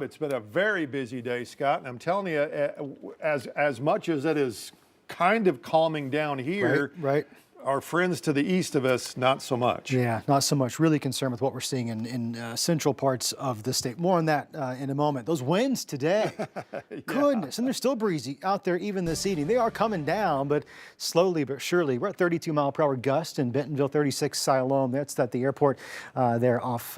It's been a very busy day, Scott, and I'm telling you, as much as it is kind of calming down here, Right. our friends to the east of us, not so much. Yeah, not so much. Really concerned with what we're seeing in central parts of the state. More on that in a moment. Those winds today, goodness, and they're still breezy out there even this evening. They are coming down, but slowly but surely. We're at 32-mile-per-hour gust in Bentonville, 36 Siloam. That's at the airport there off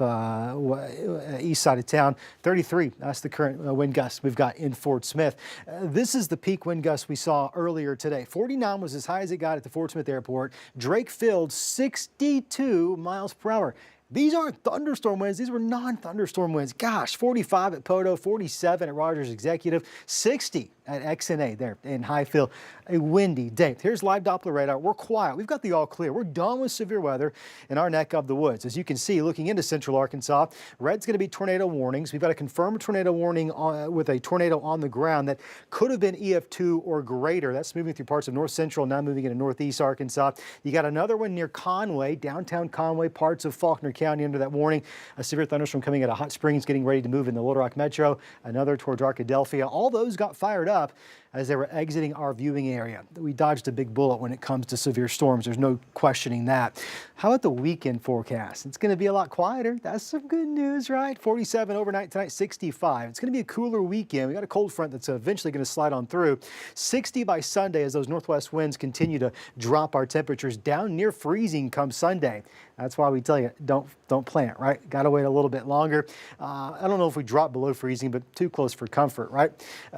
east side of town. 33, that's the current wind gust we've got in Fort Smith. This is the peak wind gust we saw earlier today. 49 was as high as it got at the Fort Smith airport. Drake-filled 62 miles per hour. These aren't thunderstorm winds. These were non-thunderstorm winds. Gosh, 45 at Poto, 47 at Rogers Executive, 60 at XNA there in Highfield. A windy day. Here's live Doppler radar. We're quiet. We've got the all clear. We're done with severe weather in our neck of the woods. As you can see, looking into central Arkansas, red's going to be tornado warnings. We've got a confirmed tornado warning with a tornado on the ground that could have been EF2 or greater. That's moving through parts of north central, now moving into northeast Arkansas. You got another one near Conway, downtown Conway, parts of Faulkner County under that warning. A severe thunderstorm coming out of Hot Springs, getting ready to move in the Little Rock Metro. Another towards Arkadelphia. All those got fired up as they were exiting our viewing area. We dodged a big bullet when it comes to severe storms. There's no questioning that. How about the weekend forecast? It's going to be a lot quieter. That's some good news, right? 47 overnight tonight, 65. It's going to be a cooler weekend. We got a cold front that's eventually going to slide on through. 60 by Sunday as those northwest winds continue to drop our temperatures down near freezing come Sunday. That's why we tell you, don't plant, right? Got to wait a little bit longer. I don't know if we drop below freezing, but too close for comfort, right?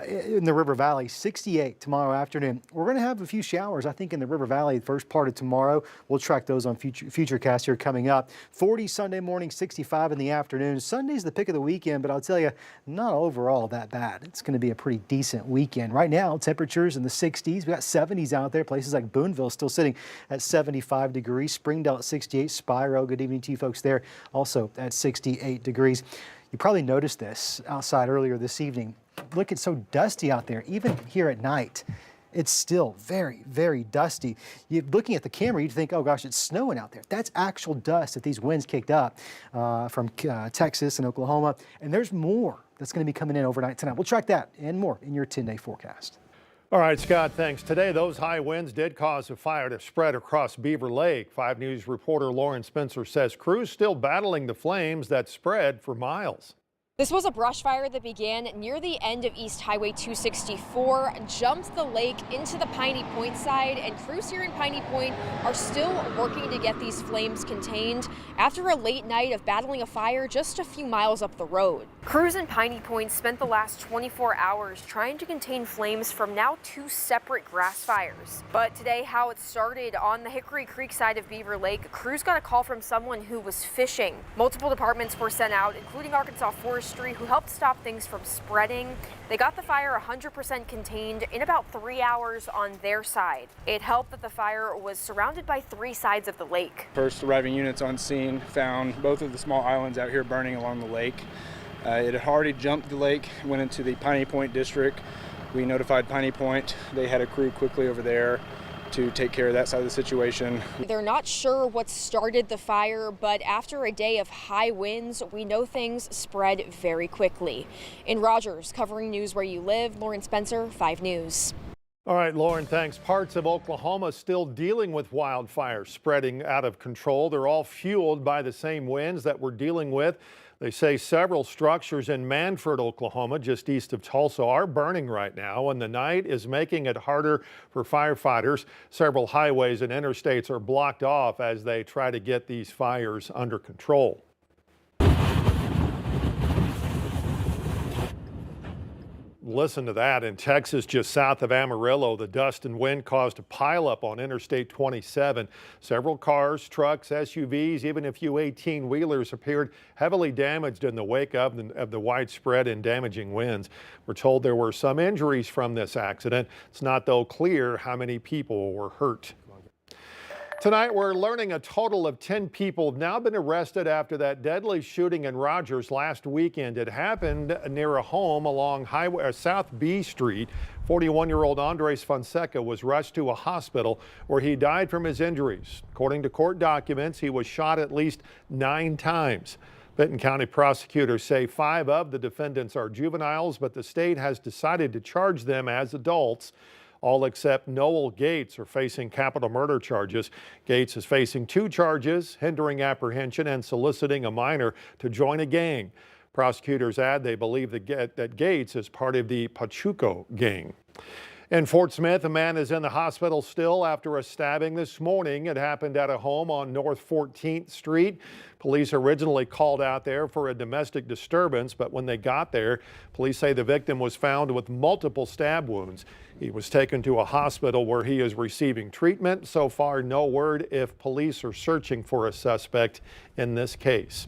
In the River Valley, 68 tomorrow afternoon. We're going to have a few showers, I think, in the River Valley the first part of tomorrow. We'll track those on Futurecast here coming up. 40 Sunday morning, 65 in the afternoon. Sunday's the pick of the weekend, but I'll tell you, not overall that bad. It's going to be a pretty decent weekend. Right now, temperatures in the 60s. We got 70s out there. Places like Boonville still sitting at 75 degrees. Springdale at 68. Spiro, good evening to you folks there, also at 68 degrees. You probably noticed this outside earlier this evening. Look, it's so dusty out there, even here at night. It's still very, very dusty. You're looking at the camera, you'd think, oh gosh, it's snowing out there. That's actual dust that these winds kicked up from Texas and Oklahoma. And there's more that's going to be coming in overnight tonight. We'll track that and more in your 10-day forecast. All right, Scott, thanks. Today, those high winds did cause a fire to spread across Beaver Lake. 5 News reporter Lauren Spencer says crews still battling the flames that spread for miles. This was a brush fire that began near the end of East Highway 264, jumped the lake into the Piney Point side, and crews here in Piney Point are still working to get these flames contained after a late night of battling a fire just a few miles up the road. Crews in Piney Point spent the last 24 hours trying to contain flames from now 2 separate grass fires. But today, how it started on the Hickory Creek side of Beaver Lake, crews got a call from someone who was fishing. Multiple departments were sent out, including Arkansas Forestry, who helped stop things from spreading. They got the fire 100% contained in about 3 hours on their side. It helped that the fire was surrounded by 3 sides of the lake. First arriving units on scene found both of the small islands out here burning along the lake. It had already jumped the lake, went into the Piney Point district. We notified Piney Point. They had a crew quickly over there to take care of that side of the situation. They're not sure what started the fire, but after a day of high winds, we know things spread very quickly. In Rogers, covering news where you live, Lauren Spencer, 5 News. All right, Lauren, thanks. Parts of Oklahoma still dealing with wildfires spreading out of control. They're all fueled by the same winds that we're dealing with. They say several structures in Manford, Oklahoma, just east of Tulsa, are burning right now, and the night is making it harder for firefighters. Several highways and interstates are blocked off as they try to get these fires under control. Listen to that. In Texas, just south of Amarillo, the dust and wind caused a pileup on Interstate 27. Several cars, trucks, SUVs, even a few 18-wheelers appeared heavily damaged in the wake of the widespread and damaging winds. We're told there were some injuries from this accident. It's not, though, clear how many people were hurt. Tonight, we're learning a total of 10 people have now been arrested after that deadly shooting in Rogers last weekend. It happened near a home along South B Street. 41-year-old Andres Fonseca was rushed to a hospital where he died from his injuries. According to court documents, he was shot at least 9 times. Benton County prosecutors say 5 of the defendants are juveniles, but the state has decided to charge them as adults. All except Noel Gates are facing capital murder charges. Gates is facing 2 charges, hindering apprehension and soliciting a minor to join a gang. Prosecutors add they believe that Gates is part of the Pachuco gang. In Fort Smith, a man is in the hospital still after a stabbing this morning. It happened at a home on North 14th Street. Police originally called out there for a domestic disturbance, but when they got there, police say the victim was found with multiple stab wounds. He was taken to a hospital where he is receiving treatment. So far, no word if police are searching for a suspect in this case.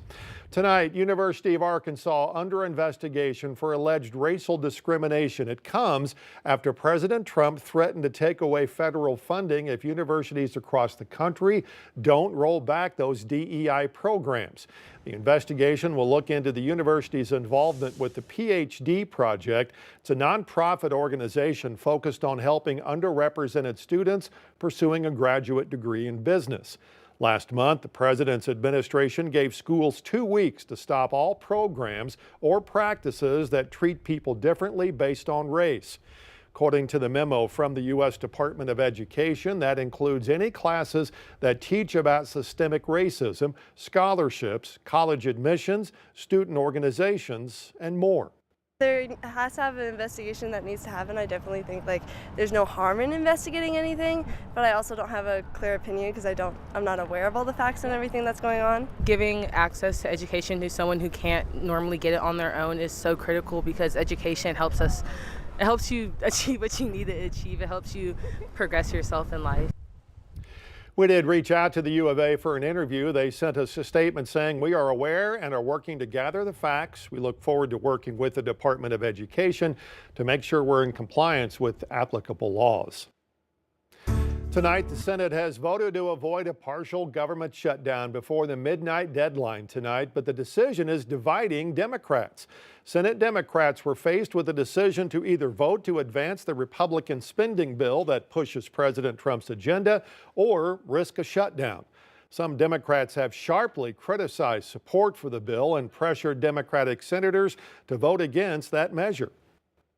Tonight, University of Arkansas under investigation for alleged racial discrimination. It comes after President Trump threatened to take away federal funding if universities across the country don't roll back those DEI programs. The investigation will look into the university's involvement with the PhD Project. It's a nonprofit organization focused on helping underrepresented students pursuing a graduate degree in business. Last month, the president's administration gave schools 2 weeks to stop all programs or practices that treat people differently based on race. According to the memo from the U.S. Department of Education, that includes any classes that teach about systemic racism, scholarships, college admissions, student organizations, and more. There has to have an investigation that needs to happen. I definitely think there's no harm in investigating anything, but I also don't have a clear opinion because I'm not aware of all the facts and everything that's going on. Giving access to education to someone who can't normally get it on their own is so critical because education helps us. It helps you achieve what you need to achieve. It helps you progress yourself in life. We did reach out to the U of A for an interview. They sent us a statement saying we are aware and are working to gather the facts. We look forward to working with the Department of Education to make sure we're in compliance with applicable laws. Tonight, the Senate has voted to avoid a partial government shutdown before the midnight deadline tonight, but the decision is dividing Democrats. Senate Democrats were faced with a decision to either vote to advance the Republican spending bill that pushes President Trump's agenda or risk a shutdown. Some Democrats have sharply criticized support for the bill and pressured Democratic senators to vote against that measure.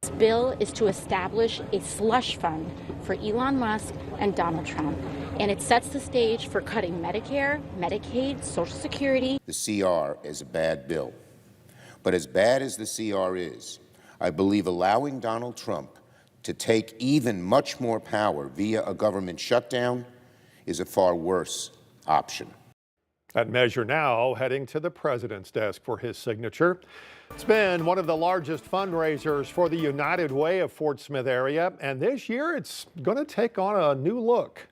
This bill is to establish a slush fund for Elon Musk and Donald Trump, and it sets the stage for cutting Medicare, Medicaid, Social Security. The CR is a bad bill, but as bad as the CR is, I believe allowing Donald Trump to take even much more power via a government shutdown is a far worse option. That measure now heading to the president's desk for his signature. It's been one of the largest fundraisers for the United Way of Fort Smith area, and this year it's going to take on a new look.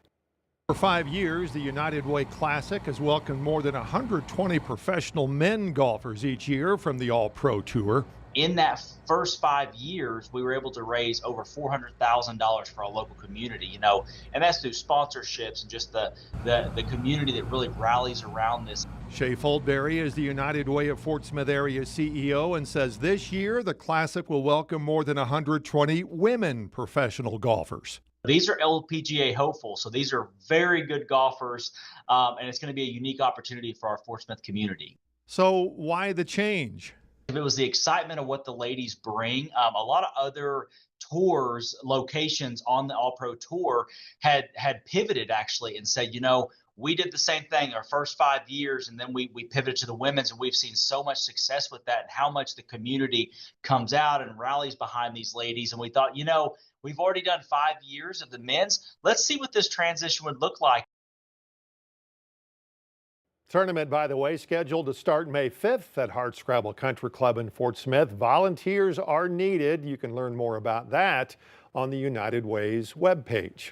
For 5 years, the United Way Classic has welcomed more than 120 professional men golfers each year from the All-Pro Tour. In that first 5 years, we were able to raise over $400,000 for our local community, and that's through sponsorships and just the community that really rallies around this. Shay Foldberry is the United Way of Fort Smith area CEO and says this year the Classic will welcome more than 120 women professional golfers. These are LPGA hopefuls, so these are very good golfers, and it's going to be a unique opportunity for our Fort Smith community. So why the change? If it was the excitement of what the ladies bring, a lot of other tours, locations on the All-Pro Tour had pivoted actually and said, we did the same thing our first 5 years, and then we pivoted to the women's, and we've seen so much success with that and how much the community comes out and rallies behind these ladies. And we thought, we've already done 5 years of the men's. Let's see what this transition would look like. Tournament, by the way, scheduled to start May 5th at Hardscrabble Country Club in Fort Smith. Volunteers are needed. You can learn more about that on the United Way's webpage.